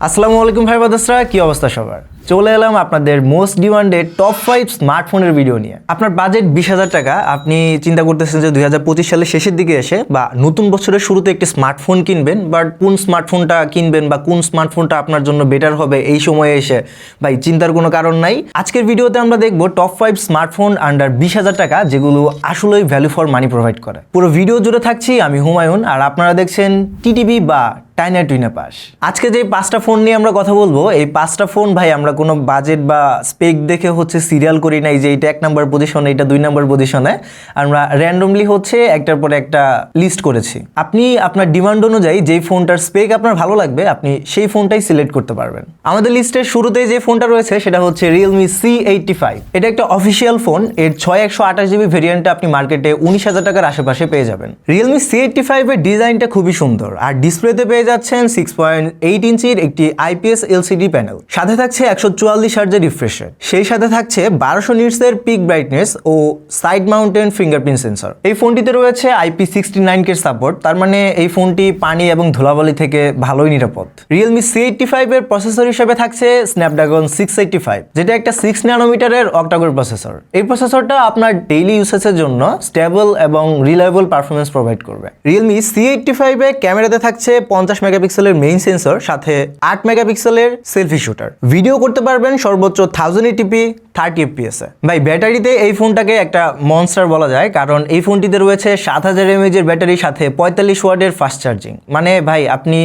আসসালামু আলাইকুম ভাই বাদাসরা, কি অবস্থা সবার? চলে এলাম আপনাদের মোস্ট ডিমান্ডেড টপ 5 স্মার্টফোনের ভিডিও নিয়ে। আপনার বাজেট 20,000 টাকা, আপনি চিন্তা করতেছেন যে 2025 সালের শেষের দিকে এসে বা নতুন বছরের শুরুতে একটি স্মার্টফোন কিনবেন, বাট কোন স্মার্টফোনটা কিনবেন বা কোন স্মার্টফোনটা আপনার জন্য বেটার হবে এই সময়ে এসে ভাই চিন্তার কোনো কারণ নাই। আজকের ভিডিওতে আমরা দেখব টপ 5 স্মার্টফোন আন্ডার 20,000 টাকা যেগুলো আসলেই ভ্যালু ফর মানি প্রোভাইড করে। পুরো ভিডিও জুড়ে থাকছি আমি হুমায়ুন, আর আপনারা দেখছেন টিটিভি বা টাইনা টুইনা পাস। আজকে যে 5টা ফোন নিয়ে আমরা কথা বলবো, এই 5টা ফোন ভাই আমরা কোনো বাজেট বা স্পেক দেখে সিরিয়াল করি নাই যে এইটা 1 নম্বর পজিশনে, এটা 2 নম্বর পজিশনে। আমরা র্যান্ডমলি একটার পর একটা লিস্ট করেছি। আপনি আপনার ডিমান্ড অনুযায়ী যেই ফোনটার স্পেক আপনার ভালো লাগবে আপনি সেই ফোনটাই সিলেক্ট করতে পারবেন। আমাদের লিস্টের শুরুতে যে ফোনটা রয়েছে সেটা হচ্ছে Realme C85। এটা একটা অফিসিয়াল ফোন। এর 6128GB ভেরিয়েন্টটা আপনি মার্কেটে 19,000 টাকার আশেপাশে পেয়ে যাবেন। Realme C85 এর ডিজাইনটা খুবই সুন্দর, আর ডিসপ্লেতে পেয়ে যাচ্ছেন 6.8 ইঞ্চির একটি IPS LCD প্যানেল। সাথে থাকছে 144 হার্জের রিফ্রেশ রেট। সেই সাথে থাকছে 1200 নিটসের পিক ব্রাইটনেস ও সাইড মাউন্টেন ফিঙ্গারপ্রিন্ট সেন্সর। এই ফোনটিতে রয়েছে IP69 এর সাপোর্ট, তার মানে এই ফোনটি পানি এবং ধুলাবালি থেকে ভালোই নিরাপদ। Realme C85 এর প্রসেসর হিসেবে থাকছে Snapdragon 685, যেটা একটা 6 ন্যানোমিটারের অক্টাকোর প্রসেসর। এই প্রসেসরটা আপনার ডেইলি ইউসেজের জন্য স্টেবল এবং রিলায়েবল পারফরমেন্স প্রোভাইড করবে। Realme C85 এ ক্যামেরাতে থাকছে 50 মেগাপিক্সেলের মেইন সেন্সর, সাথে 8 মেগাপিক্সেলের সেলফি শুটার। ভিডিও করতে পারবেন সর্বোচ্চ 1080p 30 fps এ। ভাই ব্যাটারিতে এই ফোনটাকে একটা মনস্টার বলা যায়, কারণ এই ফোনটিতে রয়েছে 7000 mAh এর ব্যাটারির সাথে 45 ওয়াটের ফাস্ট চার্জিং। মানে ভাই আপনি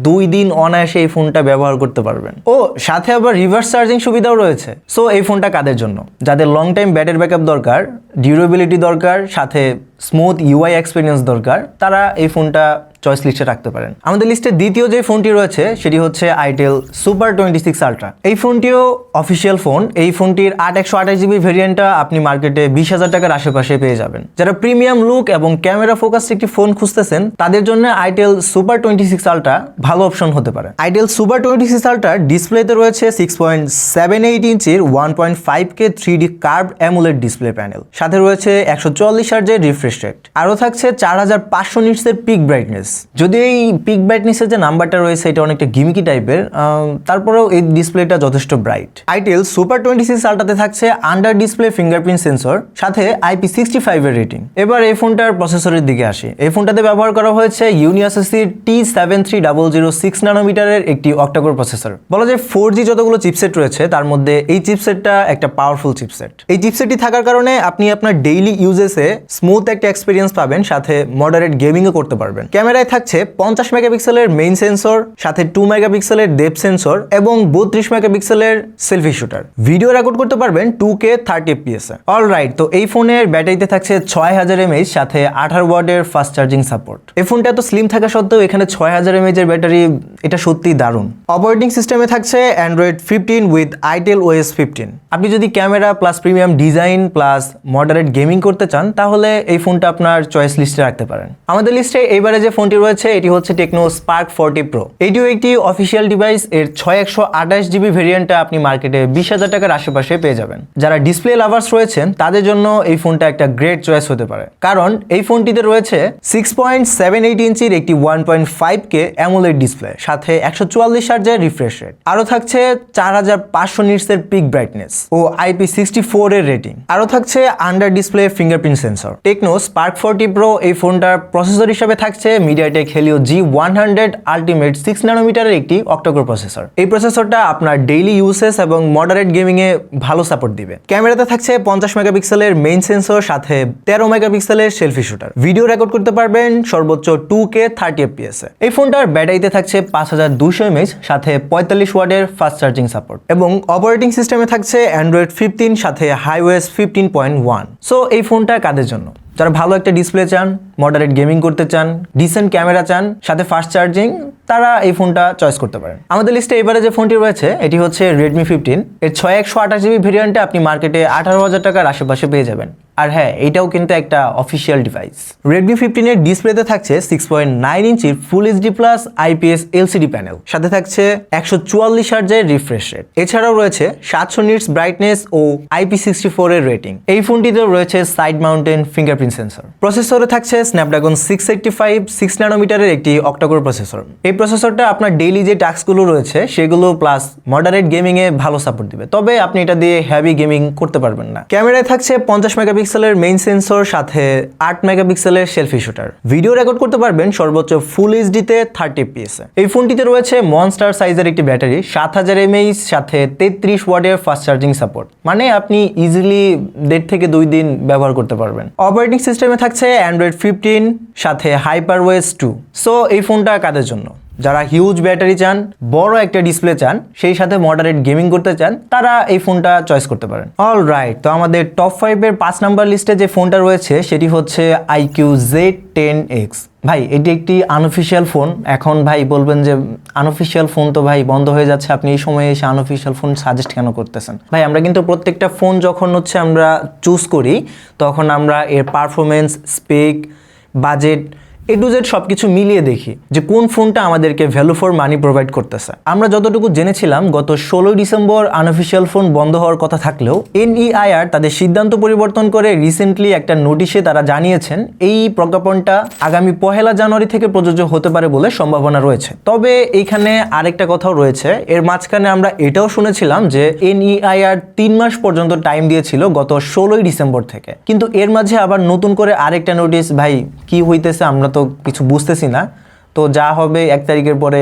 2 দিন অনায়াসে এই ফোনটা ব্যবহার করতে পারবেন। ও সাথে আবার রিভার্স চার্জিং সুবিধাও রয়েছে। সো এই ফোনটা কাদের জন্য? যাদের লং টাইম ব্যাটারি ব্যাকআপ দরকার, ডিউরেবিলিটি দরকার, সাথে স্মুথ UI এক্সপিরিয়েন্স দরকার, তারা এই ফোনটা চয়েস লিস্টে রাখতে পারেন। আমাদের লিস্টে দ্বিতীয় যে ফোনটি রয়েছে সেটি হচ্ছে Itel Super 26 Ultra। এই ফোনটিও অফিসিয়াল ফোন। এই ফোনটির 8128GB ভেরিয়েন্টটা আপনি মার্কেটে 20,000 টাকার আশেপাশে পেয়ে যাবেন। যারা প্রিমিয়াম লুক এবং ক্যামেরা ফোকাস একটি ফোন খুঁজতেছেন তাদের জন্য Itel Super 26 Ultra ভালো অপশন হতে পারে। Itel Super 26 Ultra ডিসপ্লেতে রয়েছে 6.78 ইঞ্চির 1.5K 3D curved AMOLED display panel. সাথে রয়েছে 144 হার্জের রিফ্রেশ রেট। আরও থাকছে 4500 নিটসের পিক ব্রাইটনেস। যদি এই পিক ব্রাইটনেসের যে নাম্বারটা রয়েছে এটা অনেকটা গিমিকি টাইপের, তারপরেও এই ডিসপ্লেটা যথেষ্ট ব্রাইট। Itel Super 26 Ultraতে থাকছে আন্ডার ডিসপ্লে ফিঙ্গারপ্রিন্ট সেন্সর, সাথে IP65 এর রেটিং। এবার এই ফোনটার প্রসেসরের দিকে আসি। এই ফোনটাতে ব্যবহার করা হয়েছে UniSoC T73006 ন্যানোমিটারের একটি অক্টাকোর প্রসেসর। বলা যায় 4G যতগুলো চিপসেট রয়েছে তার মধ্যে এই চিপসেটটা একটা পাওয়ারফুল চিপসেট। এই চিপসেটটি থাকার কারণে আপনি আপনার ডেইলি ইউজেসে স্মুথ একটা এক্সপিরিয়েন্স পাবেন, সাথে মডারেট গেমিংও করতে পারবেন। ক্যামেরায় থাকছে 50 মেগাপিক্সেলের মেইন সেন্সর, সাথে 2 মেগাপিক্সেলের ডেপথ সেন্সর এবং 32 মেগাপিক্সেলের সেলফি শুটার। ভিডিও রেকর্ড করতে পারবেন 2K 30 fps এ। অলরাইট, তো এই ফোনের ব্যাটারিতে থাকছে 6000 mAh, সাথে 18 ওয়াটের ফাস্ট চার্জিং সাপোর্ট। এই ফোনটা এত স্লিম থাকা সত্ত্বেও এখানে 6000 mAh এর ব্যাটারি, এটা সত্যিই দারুণ। অপারেটিং সিস্টেমে থাকছে Android 15 উইথ Itel OS 15। আপনি যদি camera plus premium design plus moderate gaming করতে চান তাহলে এই ফোনটা আপনার চয়েস লিস্টে রাখতে পারেন। আমাদের লিস্টে এইবারে যে ফোনটি রয়েছে এটি হচ্ছে Tecno Spark 40 Pro। এটিও একটি অফিসিয়াল ডিভাইস। এর 6128GB ভেরিয়েন্টটা আপনি মার্কেটে 20,000 টাকার আশেপাশে পেয়ে যাবেন। যারা ডিসপ্লে লাভার্স রয়েছেন তাদের জন্য এই ফোনটা একটা গ্রেট চয়েস হতে পারে, কারণ এই ফোনটিতে রয়েছে 6.78 ইঞ্চির একটি 1.5K অ্যামোলেড ডিসপ্লে, সাথে 144 হার্জের রিফ্রেশ রেট। আরও থাকছে 4500 নিটসের পিক ব্রাইটনেস ও IP64 এর রেটিং। আরও থাকছে under display fingerprint sensor. Tecno Spark 40 Pro এই ফোনটার প্রসেসর হিসেবে থাকছে MediaTek Helio G100 Ultimate 6 ন্যানোমিটারের একটি অক্টাকোর প্রসেসর। এই প্রসেসরটা আপনার ডেইলি ইউসেজ এবং মডারেট গেমিং এ ভালো সাপোর্ট দিবে। ক্যামেরাতে থাকছে 50 মেগাপিক্সেলের মেইন সেন্সর, সাথে 13 মেগাপিক্সেলের সেলফি শুটার। ভিডিও রেকর্ড করতে পারবেন সর্বোচ্চ 2K 30 fps এ। এই ফোনটার ব্যাটারিতে থাকছে 5200 mAh, সাথে 45 ওয়াটের ফাস্ট চার্জিং সাপোর্ট এবং অপারেটিং সিস্টেমে থাকছে Android 15 সাথে iOS 15.1। সো এই ফোনটা কাদের জন্য? যারা ভালো একটা ডিসপ্লে চান, মডারেট গেমিং করতে চান, ডিসেন্ট ক্যামেরা চান, সাথে ফাস্ট চার্জিং, তারা এই ফোনটা চয়েস করতে পারেন। আমাদের লিস্টে এবারে যে ফোনটি রয়েছে এটি হচ্ছে Redmi 15। এর 6128GB ভেরিয়েন্টে আপনি মার্কেটে 18,000 টাকার আশেপাশে পেয়ে যাবেন। আর হ্যাঁ, এটাও কিন্তু একটা অফিসিয়াল ডিভাইস। Redmi 15 এর ডিসপ্লেতে থাকছে 6.9 ইঞ্চির full HD plus IPS LCD panel, সাথে থাকছে 144 হার্টজের রিফ্রেশ রেট। এছাড়াও রয়েছে 700 নিটস ব্রাইটনেস ও IP64 এর রেটিং। এই ফোনটিতেও রয়েছে সাইড মাউন্টেন ফিঙ্গারপ্রিন্ট সেন্সর। প্রসেসরে থাকছে স্ন্যাপড্রাগন 685 6 ন্যানোমিটারের একটি অক্টাকোর প্রসেসর। এই প্রসেসরটা আপনার ডেইলি যে টাস্কগুলো রয়েছে সেগুলো প্লাস মডারেট গেমিং এ ভালো সাপোর্ট দিবে, তবে আপনি এটা দিয়ে হেভি গেমিং করতে পারবেন না। ক্যামেরায় থাকছে 50 মেগাপিক্সেলের মেইন সেন্সর, সাথে 8 মেগাপিক্সেলের সেলফি শুটার। ভিডিও রেকর্ড করতে পারবেন সর্বোচ্চ ফুল এইচডিতে 30 fps। এই ফোনটিতে রয়েছে মনস্টার সাইজের একটি ব্যাটারি, 7000 mAh, সাথে 33 ওয়াটের ফাস্ট চার্জিং সাপোর্ট, মানে আপনি ইজিলি 1.5 থেকে 2 দিন ব্যবহার করতে পারবেন। অপারেটিং সিস্টেমে থাকছে অ্যান্ড্রয়েড 15, সাথে HyperOS 2। সো এই ফোনটা কাদের জন্য? যারা হিউজ ব্যাটারি চান, বড় একটা ডিসপ্লে চান, সেই সাথে মডারেট গেমিং করতে চান, তারা এই ফোনটা চয়েস করতে পারেন। অলরাইট, তো আমাদের টপ 5 এর 5 নাম্বার লিস্টে যে ফোনটা রয়েছে সেটি হচ্ছে IQ Z10X। ভাই এটি একটি আনঅফিসিয়াল ফোন। এখন ভাই বলবেন যে আনঅফিসিয়াল ফোন তো ভাই বন্ধ হয়ে যাচ্ছে, আপনি এই সময়ে এসে আনঅফিসিয়াল ফোন সাজেস্ট কেন করতেছেন? ভাই আমরা কিন্তু প্রত্যেকটা ফোন যখন আমরা চুজ করি তখন আমরা এর performance, spec, budget A to Z সব কিছু মিলিয়ে দেখি যে কোন ফোনটা আমাদেরকে ভ্যালু ফর মানি প্রোভাইড করতেছে। আমরা যতটুকু জেনেছিলাম, গত 16 ডিসেম্বর আনঅফিসিয়াল ফোন বন্ধ হওয়ার কথা থাকলেও NEIR তাদের সিদ্ধান্ত পরিবর্তন করে রিসেন্টলি একটা নোটিশে তারা জানিয়েছেন এই প্রজ্ঞাপনটা আগামী 1 জানুয়ারি থেকে প্রযোজ্য হতে পারে বলে সম্ভাবনা রয়েছে। তবে এইখানে আরেকটা কথাও রয়েছে, এর মাঝখানে আমরা এটাও শুনেছিলাম যে NEIR 3 মাস পর্যন্ত টাইম দিয়েছিল গত 16 ডিসেম্বর থেকে, কিন্তু এর মাঝে আবার নতুন করে আরেকটা নোটিশ। ভাই কি হইতেছে আমরা তো কিছু বুঝতেছি না, তো যা হবে 1 তারিখের পরে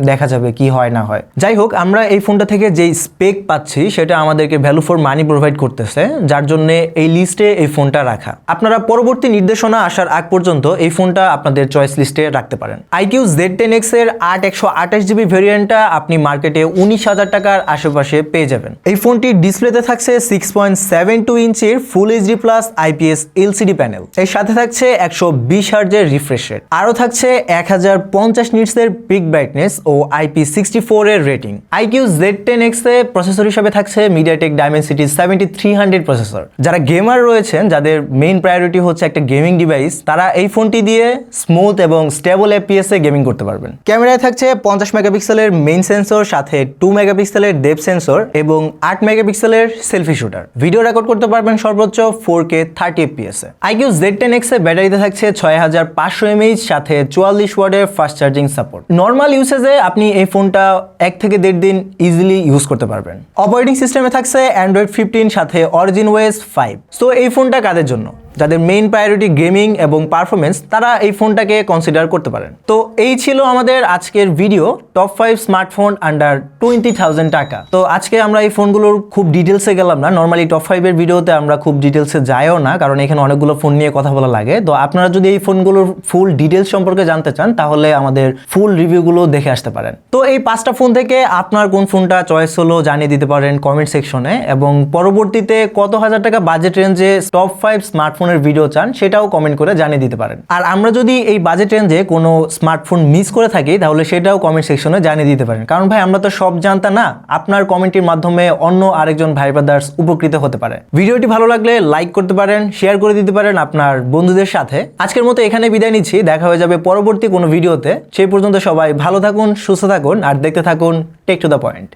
দেখা যাবে কি হয় না হয়। যাই হোক, আমরা এই ফোনটা থেকে যেই স্পেক পাচ্ছি সেটা আমাদেরকে ভ্যালু ফর মানি প্রোভাইড করতেছে, যার জন্য এই লিস্টে এই ফোনটা রাখা। আপনারা পরবর্তী নির্দেশনা আসার আগ পর্যন্ত এই ফোনটা আপনাদের চয়েস লিস্টে রাখতে পারেন। IQ Z10X এর 8/128GB ভেরিয়েন্টটা আপনি মার্কেটে 19,000 টাকার আশেপাশে পেয়ে যাবেন। এই ফোনটির ডিসপ্লেতে থাকছে 6.72 ইঞ্চির full HD plus IPS LCD panel. এর সাথে থাকছে 120 হার্টজের রিফ্রেশ রেট, আরও থাকছে 1050 নিটসের পিক ব্রাইটনেস ও IP64 এর রেটিং। IQ Z10X এ প্রসেসর হিসেবে থাকছে MediaTek Dimensity 7300 প্রসেসর। যারা গেমার রয়েছেন, যাদের মেইন প্রায়োরিটি হচ্ছে একটা গেমিং ডিভাইস, তারা এই ফোনটি দিয়ে স্মুথ এবং স্টেবল FPS এ গেমিং করতে পারবেন। ক্যামেরায় থাকছে 50 মেগাপিক্সেলের মেইন সেন্সর, সাথে 2 মেগাপিক্সেলের ডেপথ সেন্সর এবং 8 মেগাপিক্সেলের সেলফি শুটার। ভিডিও রেকর্ড করতে পারবেন সর্বোচ্চ 4K 30 fps এ। IQ Z10X এ ব্যাটারিতে থাকছে 6500 mAh, সাথে 44 ওয়াটের ফাস্ট চার্জিং সাপোর্ট। নর্মাল ইউসেজে আপনি এই ফোনটা 1 থেকে 1.5 দিন ইজিলি ইউজ করতে পারবেন। অপারেটিং সিস্টেমে থাকছে অ্যান্ড্রয়েড 15, সাথে OS 5। সো এই ফোনটা কাদের জন্য? যাদের মেইন প্রায়োরিটি গেমিং এবং পারফরমেন্স, তারা এই ফোনটাকে কনসিডার করতে পারেন। তো এই ছিল আমাদের আজকের ভিডিও, টপ 5 স্মার্টফোন আন্ডার 20,000 টাকা। তো আজকে আমরা এই ফোনগুলোর খুব ডিটেলসে গেলাম না, নর্মালি টপ 5 এর ভিডিওতে আমরা খুব ডিটেলসে যাইও না, কারণ এখানে অনেকগুলো ফোন নিয়ে কথা বলা লাগে। তো আপনারা যদি এই ফোনগুলোর ফুল ডিটেলস সম্পর্কে জানতে চান, তাহলে আমাদের ফুল রিভিউগুলো দেখে আসতে পারেন। তো এই 5টা ফোন থেকে আপনার কোন ফোনটা চয়েস হলো জানিয়ে দিতে পারেন কমেন্ট সেকশনে, এবং পরবর্তীতে কত হাজার টাকা বাজেট রেঞ্জে টপ 5 স্মার্টফোন ভিডিও চান সেটাও কমেন্ট করে জানিয়ে দিতে পারেন। আর আমরা যদি এই বাজেট রেঞ্জে কোনো স্মার্টফোন মিস করে থাকি, তাহলে সেটাও কমেন্ট সেকশনে জানিয়ে দিতে পারেন, কারণ ভাই আমরা তো সব জানতা না। আপনার কমেন্টের মাধ্যমে অন্য আরেকজন ভাই ব্রাদার্স উপকৃত হতে পারে। ভিডিওটি ভালো লাগলে লাইক করতে পারেন, শেয়ার করে দিতে পারেন আপনার বন্ধুদের সাথে। আজকের মতো এখানে বিদায় নিচ্ছি, দেখা হয়ে যাবে পরবর্তী কোনো ভিডিওতে। সেই পর্যন্ত সবাই ভালো থাকুন, সুস্থ থাকুন, আর দেখতে থাকুন টেক টু দ্য পয়েন্ট।